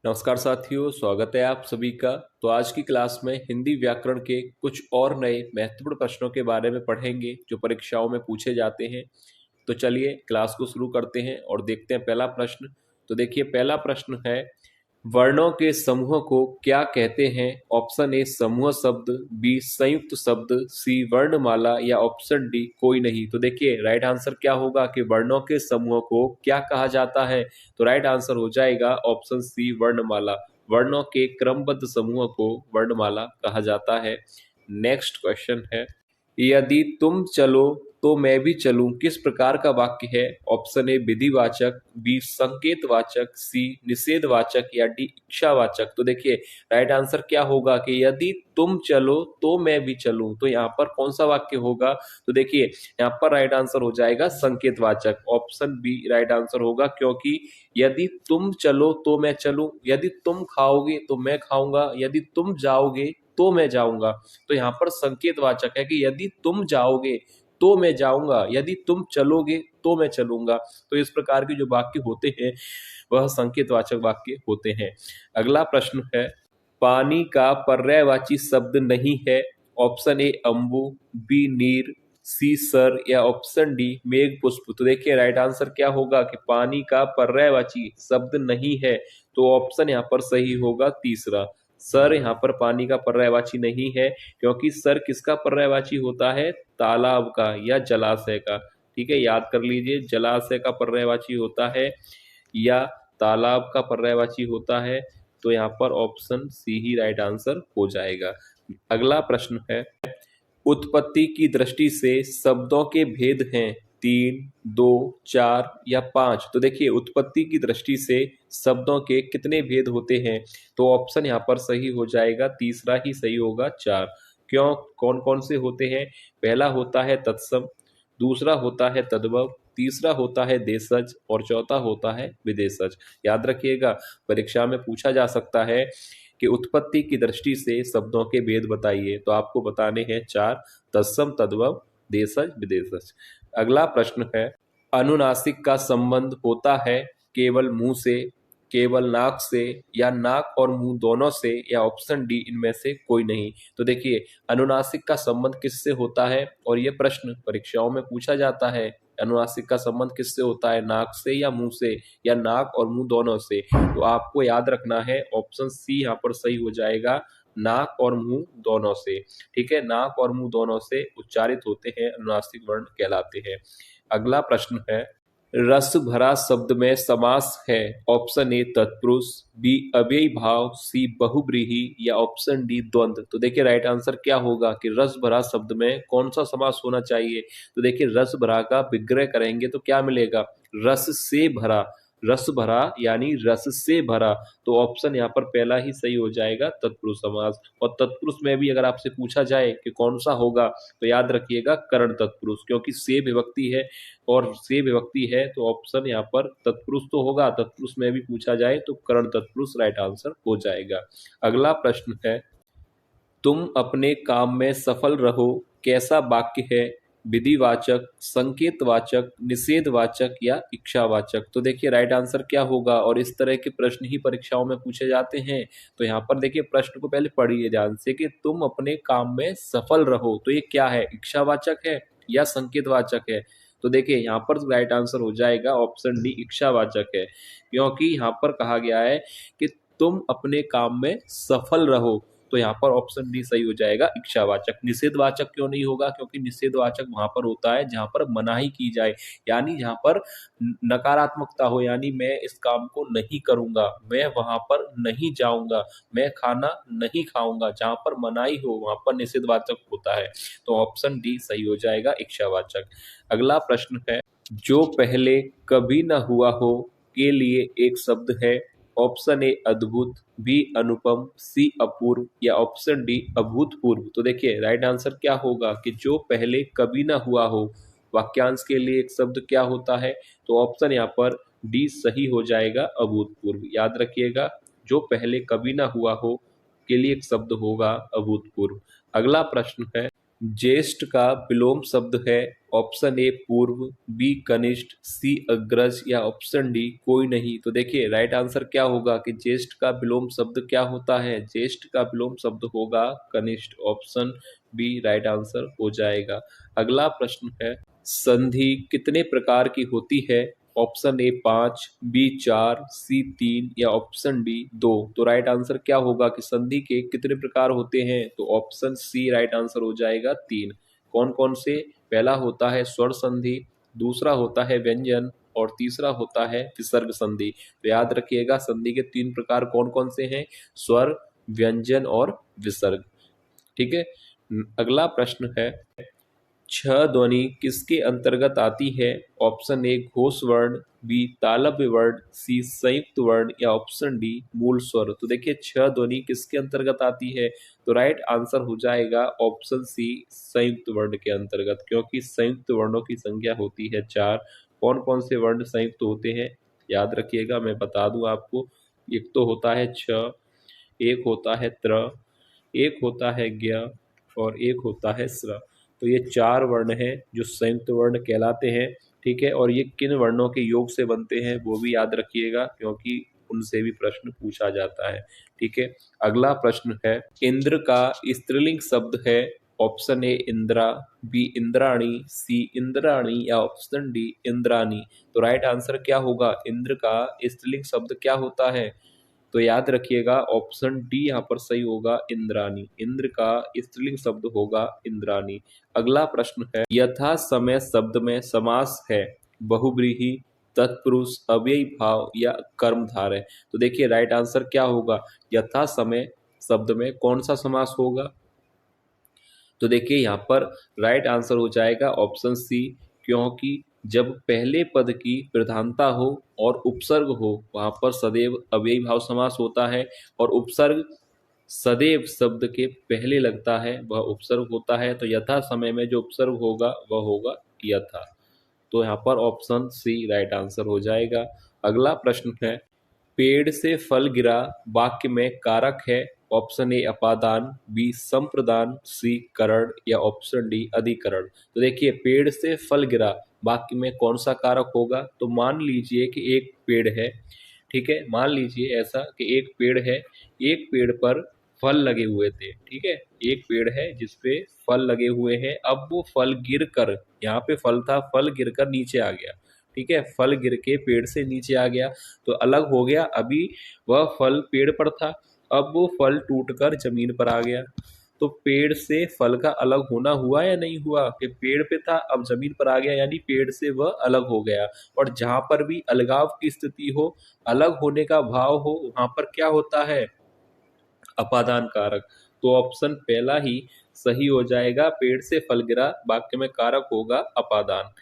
नमस्कार साथियों, स्वागत है आप सभी का। तो आज की क्लास में हिंदी व्याकरण के कुछ और नए महत्वपूर्ण प्रश्नों के बारे में पढ़ेंगे जो परीक्षाओं में पूछे जाते हैं। तो चलिए क्लास को शुरू करते हैं और देखते हैं पहला प्रश्न। तो देखिए पहला प्रश्न है, वर्णों के समूह को क्या कहते हैं? ऑप्शन ए समूह शब्द, बी संयुक्त शब्द, सी वर्णमाला या ऑप्शन डी कोई नहीं। तो देखिए राइट आंसर क्या होगा कि वर्णों के समूह को क्या कहा जाता है? तो राइट आंसर हो जाएगा ऑप्शन सी वर्णमाला। वर्णों के क्रमबद्ध समूह को वर्णमाला कहा जाता है। नेक्स्ट क्वेश्चन है, यदि तुम चलो तो मैं भी चलूं किस प्रकार का वाक्य है? ऑप्शन ए विधिवाचक, बी संकेतवाचक, सी निषेधवाचक या डी इच्छावाचक। तो देखिए राइट आंसर क्या होगा कि यदि तुम चलो तो मैं भी चलूं। तो यहाँ पर कौन सा वाक्य होगा? तो देखिए यहाँ पर राइट आंसर हो जाएगा संकेतवाचक। ऑप्शन बी राइट आंसर होगा, क्योंकि यदि तुम चलो तो मैं चलूं, यदि तुम खाओगे तो मैं खाऊंगा, यदि तुम जाओगे तो मैं जाऊंगा। तो यहाँ पर संकेतवाचक है कि यदि तुम जाओगे तो मैं जाऊंगा, यदि तुम चलोगे तो मैं चलूंगा। तो इस प्रकार के जो वाक्य होते हैं वह संकेतवाचक वाक्य होते हैं। अगला प्रश्न है, पानी का पर्यायवाची शब्द नहीं है। ऑप्शन ए अम्बु, बी नीर, सी सर या ऑप्शन डी मेघ पुष्प। तो देखिए राइट आंसर क्या होगा कि पानी का पर्यायवाची शब्द नहीं है। तो ऑप्शन यहाँ पर सही होगा तीसरा, सर यहाँ पर पानी का पर्यायवाची नहीं है, क्योंकि सर किसका पर्यायवाची होता है? तालाब का या जलाशय का। ठीक है, याद कर लीजिए, जलाशय का पर्यायवाची होता है या तालाब का पर्यायवाची होता है। तो यहाँ पर ऑप्शन सी ही राइट आंसर हो जाएगा। अगला प्रश्न है, उत्पत्ति की दृष्टि से शब्दों के भेद हैं 3, 2, 4 या 5। तो देखिए उत्पत्ति की दृष्टि से शब्दों के कितने भेद होते हैं? तो ऑप्शन यहाँ पर सही हो जाएगा तीसरा ही सही होगा 4। क्यों, कौन कौन से होते हैं? पहला होता है तत्सम, दूसरा होता है तद्भव, तीसरा होता है देशज और चौथा होता है विदेशज। याद रखिएगा, परीक्षा में पूछा जा सकता है कि उत्पत्ति की दृष्टि से शब्दों के भेद बताइए, तो आपको बताने हैं 4, तत्सम, तद्भव, देशज, विदेशज। अगला प्रश्न है, अनुनासिक का संबंध होता है केवल मुंह से, केवल नाक से या नाक और मुंह दोनों से या ऑप्शन डी इनमें से कोई नहीं। तो देखिए अनुनासिक का संबंध किससे होता है, और यह प्रश्न परीक्षाओं में पूछा जाता है। अनुनासिक का संबंध किससे होता है? नाक से या मुंह से या नाक और मुंह दोनों से। तो आपको याद रखना है ऑप्शन सी यहाँ पर सही हो जाएगा, नाक और मुंह दोनों से। ठीक है, नाक और मुंह दोनों से उच्चारित होते हैं, अनुनासिक वर्ण कहलाते हैं। अगला प्रश्न है, रस भरा शब्द में समास है। ऑप्शन ए तत्पुरुष, बी अव्ययी भाव, सी बहुब्रीहि या ऑप्शन डी द्वंद्व। तो देखिए राइट आंसर क्या होगा कि रस भरा शब्द में कौन सा समास होना चाहिए? तो देखिए रस भरा का विग्रह करेंगे तो क्या मिलेगा? रस से भरा, रस भरा यानी रस से भरा। तो ऑप्शन यहाँ पर पहला ही सही हो जाएगा, तत्पुरुष समास। और तत्पुरुष में भी अगर आपसे पूछा जाए कि कौन सा होगा, तो याद रखिएगा करण तत्पुरुष, क्योंकि से विभक्ति है और से विभक्ति है तो ऑप्शन यहाँ पर तत्पुरुष तो होगा। तत्पुरुष में भी पूछा जाए तो करण तत्पुरुष राइट आंसर हो जाएगा। अगला प्रश्न है, तुम अपने काम में सफल रहो कैसा वाक्य है? विधिवाचक, संकेतवाचक, निषेधवाचक या इच्छावाचक। तो देखिए राइट आंसर क्या होगा, और इस तरह के प्रश्न ही परीक्षाओं में पूछे जाते हैं। तो यहाँ पर देखिए प्रश्न को पहले पढ़िए ध्यान से कि तुम अपने काम में सफल रहो, तो ये क्या है? इच्छावाचक है या संकेतवाचक है? तो देखिए यहाँ पर राइट आंसर हो जाएगा ऑप्शन डी इच्छावाचक है, क्योंकि यहाँ पर कहा गया है कि तुम अपने काम में सफल रहो। तो यहाँ पर ऑप्शन डी सही हो जाएगा इच्छावाचक। निषेधवाचक क्यों नहीं होगा? क्योंकि निषेधवाचक वहां पर होता है जहां पर मनाही की जाए, यानी जहां पर नकारात्मकता हो, यानी मैं इस काम को नहीं करूंगा, मैं वहां पर नहीं जाऊंगा, मैं खाना नहीं खाऊंगा। जहां पर मनाही हो वहां पर निषेधवाचक होता है। तो ऑप्शन डी सही हो जाएगा इच्छावाचक। अगला प्रश्न है, जो पहले कभी न हुआ हो के लिए एक शब्द है। ऑप्शन ए अद्भुत, बी अनुपम, सी अपूर्व या ऑप्शन डी अभूतपूर्व। तो देखिए राइट आंसर क्या होगा कि जो पहले कभी ना हुआ हो, वाक्यांश के लिए एक शब्द क्या होता है? तो ऑप्शन यहाँ पर डी सही हो जाएगा अभूतपूर्व। याद रखिएगा, जो पहले कभी ना हुआ हो के लिए एक शब्द होगा अभूतपूर्व। अगला प्रश्न है, ज्येष्ठ का विलोम शब्द है। ऑप्शन ए पूर्व, बी कनिष्ठ, सी अग्रज या ऑप्शन डी कोई नहीं। तो देखिए राइट आंसर क्या होगा कि ज्येष्ठ का विलोम शब्द क्या होता है, ज्येष्ठ का विलोम शब्द होगा कनिष्ठ। ऑप्शन बी राइट आंसर हो जाएगा। अगला प्रश्न है, संधि कितने प्रकार की होती है? ऑप्शन ए 5, बी 4, सी 3 या ऑप्शन डी 2। तो राइट आंसर क्या होगा कि संधि के कितने प्रकार होते हैं? तो ऑप्शन सी राइट आंसर हो जाएगा 3। कौन कौन से? पहला होता है स्वर संधि, दूसरा होता है व्यंजन और तीसरा होता है विसर्ग संधि। तो याद रखिएगा संधि के 3 प्रकार कौन कौन से हैं? स्वर, व्यंजन और विसर्ग। ठीक है। अगला प्रश्न है, छ ध्वनि किसके अंतर्गत आती है? ऑप्शन ए घोष वर्ण, बी तालव्य वर्ण, सी संयुक्त वर्ण या ऑप्शन डी मूल स्वर। तो देखिए छ ध्वनि किसके अंतर्गत आती है? तो राइट आंसर हो जाएगा ऑप्शन सी संयुक्त वर्ण के अंतर्गत, क्योंकि संयुक्त वर्णों की संख्या होती है 4। कौन कौन से वर्ण संयुक्त होते हैं याद रखिएगा, मैं बता दूं आपको। एक तो होता है छ, एक होता है त्र, एक होता है ज्ञ और एक होता है स्र। तो ये 4 वर्ण हैं जो संयुक्त वर्ण कहलाते हैं। ठीक है। और ये किन वर्णों के योग से बनते हैं वो भी याद रखिएगा, क्योंकि उनसे भी प्रश्न पूछा जाता है। ठीक है। अगला प्रश्न है, इंद्र का स्त्रीलिंग शब्द है? Option A Indra, B Indrani, C Indrani या ऑप्शन डी इंद्रानी। तो राइट आंसर क्या होगा? इंद्र का स्त्रीलिंग शब्द क्या होता है? तो याद रखिएगा ऑप्शन डी यहाँ पर सही होगा, इंद्रानी। इंद्र का स्त्रीलिंग शब्द होगा इंद्रानी। अगला प्रश्न है, यथा समय शब्द में समास है? बहुब्रीहि, तत्पुरुष, अव्ययी भाव या कर्मधारय। तो देखिए राइट आंसर क्या होगा? यथा समय शब्द में कौन सा समास होगा? तो देखिए यहाँ पर राइट आंसर हो जाएगा ऑप्शन सी, क्योंकि जब पहले पद की प्रधानता हो और उपसर्ग हो वहां पर सदैव अव्ययी भाव समास होता है, और उपसर्ग सदैव शब्द के पहले लगता है वह उपसर्ग होता है। तो यथा समय में जो उपसर्ग होगा वह होगा यथा। तो यहाँ पर ऑप्शन सी राइट आंसर हो जाएगा। अगला प्रश्न है, पेड़ से फल गिरा वाक्य में कारक है? ऑप्शन ए अपादान, बी संप्रदान, सी करण या ऑप्शन डी अधिकरण। तो देखिए पेड़ से फल गिरा वाक्य में कौन सा कारक होगा? तो मान लीजिए कि एक पेड़ है। ठीक है। मान लीजिए ऐसा कि एक पेड़ है, एक पेड़ पर फल लगे हुए थे। ठीक है। एक पेड़ है जिसपे फल लगे हुए हैं। अब वो फल गिर कर, यहाँ पे फल था, फल गिर कर नीचे आ गया। ठीक है। फल गिर के पेड़ से नीचे आ गया तो अलग हो गया। अभी वह फल पेड़ पर था, अब वो फल टूटकर जमीन पर आ गया। तो पेड़ से फल का अलग होना हुआ या नहीं हुआ? कि पेड़ पे था अब जमीन पर आ गया, यानी पेड़ से वह अलग हो गया। और जहां पर भी अलगाव की स्थिति हो, अलग होने का भाव हो, वहां पर क्या होता है? अपादान कारक। तो ऑप्शन पहला ही सही हो जाएगा, पेड़ से फल गिरा वाक्य में कारक होगा अपादान।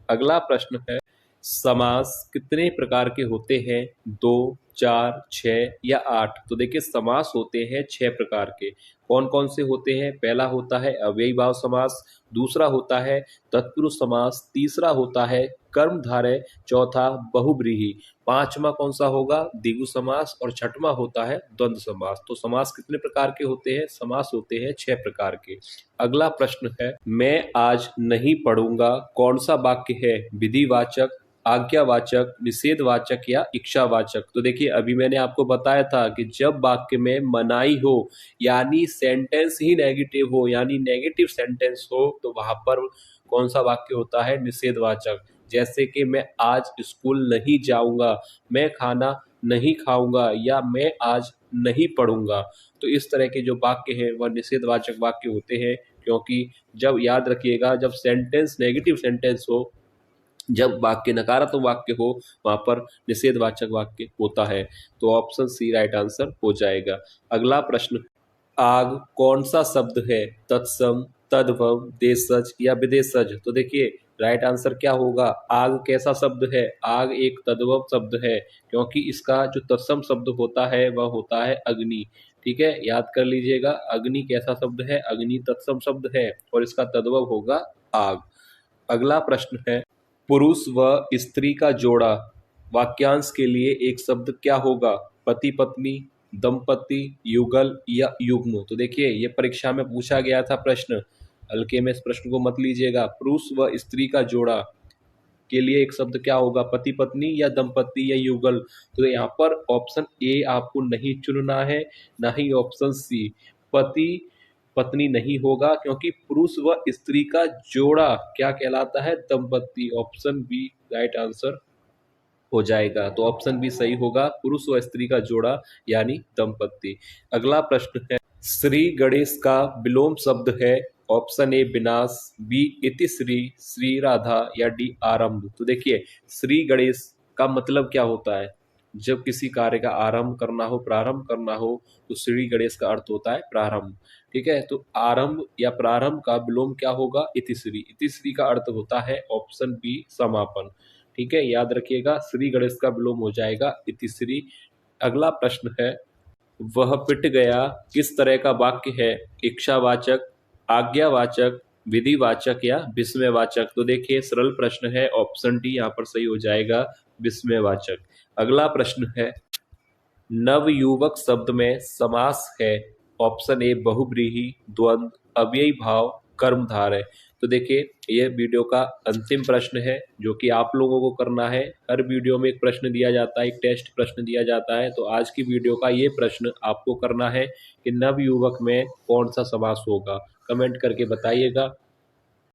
अगला प्रश्न है, समास कितने प्रकार के होते हैं? 2, 4, 6 या 8। तो देखिए समास होते हैं 6 प्रकार के। कौन कौन से होते हैं? पहला होता है अव्ययी भाव समास, दूसरा होता है तत्पुरुष समास, तीसरा होता है कर्मधारय, चौथा बहुब्रीहि, पांचवा कौन सा होगा? द्विगु समास, और छठवां होता है द्वंद्व समास। तो समास कितने प्रकार के होते हैं? समास होते हैं 6 प्रकार के। अगला प्रश्न है, मैं आज नहीं पढ़ूंगा कौन सा वाक्य है? विधिवाचक, आज्ञावाचक, निषेधवाचक या इच्छावाचक। तो देखिए अभी मैंने आपको बताया था कि जब वाक्य में मनाही हो, यानी सेंटेंस ही नेगेटिव हो, यानी नेगेटिव सेंटेंस हो, तो वहां पर कौन सा वाक्य होता है? निषेधवाचक। जैसे कि मैं आज स्कूल नहीं जाऊंगा, मैं खाना नहीं खाऊंगा, या मैं आज नहीं पढ़ूंगा। तो इस तरह के जो वाक्य हैं वह निषेधवाचक वाक्य होते हैं, क्योंकि जब याद रखिएगा जब सेंटेंस नेगेटिव सेंटेंस हो, जब वाक्य नकारात्मक वाक्य हो, वहां पर निषेधवाचक वाक्य होता है। तो ऑप्शन सी राइट आंसर हो जाएगा। अगला प्रश्न, आग कौन सा शब्द है? तत्सम, तद्भव, देशज या विदेशज। तो देखिए राइट आंसर क्या होगा? आग कैसा शब्द है? आग एक तद्भव शब्द है, क्योंकि इसका जो तत्सम शब्द होता है वह होता है अग्नि। ठीक है। याद कर लीजिएगा, अग्नि कैसा शब्द है? अग्नि तत्सम शब्द है और इसका तद्भव होगा आग। अगला प्रश्न है, पुरुष व स्त्री का जोड़ा वाक्यांश के लिए एक शब्द क्या होगा? पति पत्नी, दंपति, युगल या युग्म। तो देखिए ये परीक्षा में पूछा गया था प्रश्न। हल्के में इस प्रश्न को मत लीजिएगा। पुरुष व स्त्री का जोड़ा के लिए एक शब्द क्या होगा, पति पत्नी या दंपति या युगल। तो यहाँ पर ऑप्शन ए आपको नहीं चुनना है, ना ही ऑप्शन सी। पति पत्नी नहीं होगा, क्योंकि पुरुष व स्त्री का जोड़ा क्या कहलाता है, दंपति। ऑप्शन बी राइट आंसर हो जाएगा। तो ऑप्शन बी सही होगा, पुरुष व स्त्री का जोड़ा यानी दंपति। अगला प्रश्न है, श्री गणेश का विलोम शब्द है। ऑप्शन ए विनाश, बी इतिश्री, श्री राधा या डी आरंभ। तो देखिए, श्री गणेश का मतलब क्या होता है, जब किसी कार्य का आरंभ करना हो, प्रारंभ करना हो, तो श्री गणेश का अर्थ होता है प्रारंभ। ठीक है, तो आरंभ या प्रारंभ का विलोम क्या होगा, इतिश्री। इतिश्री का अर्थ होता है ऑप्शन बी समापन। ठीक है, याद रखिएगा, श्री गणेश का विलोम हो जाएगा इतिश्री। अगला प्रश्न है, वह पिट गया किस तरह का वाक्य है, इच्छावाचक, आज्ञावाचक, विधिवाचक या विस्मयवाचक। तो देखिए, सरल प्रश्न है, ऑप्शन डी यहाँ पर सही हो जाएगा, विस्मयवाचक। अगला प्रश्न है, नवयुवक शब्द में समास है। ऑप्शन ए बहुव्रीहि, द्वंद्व, अव्ययी भाव, कर्मधारय। तो देखिए, ये वीडियो का अंतिम प्रश्न है जो कि आप लोगों को करना है। हर वीडियो में एक प्रश्न दिया जाता है, एक टेस्ट प्रश्न दिया जाता है। तो आज की वीडियो का ये प्रश्न आपको करना है कि नवयुवक में कौन सा समास होगा। कमेंट करके बताइएगा।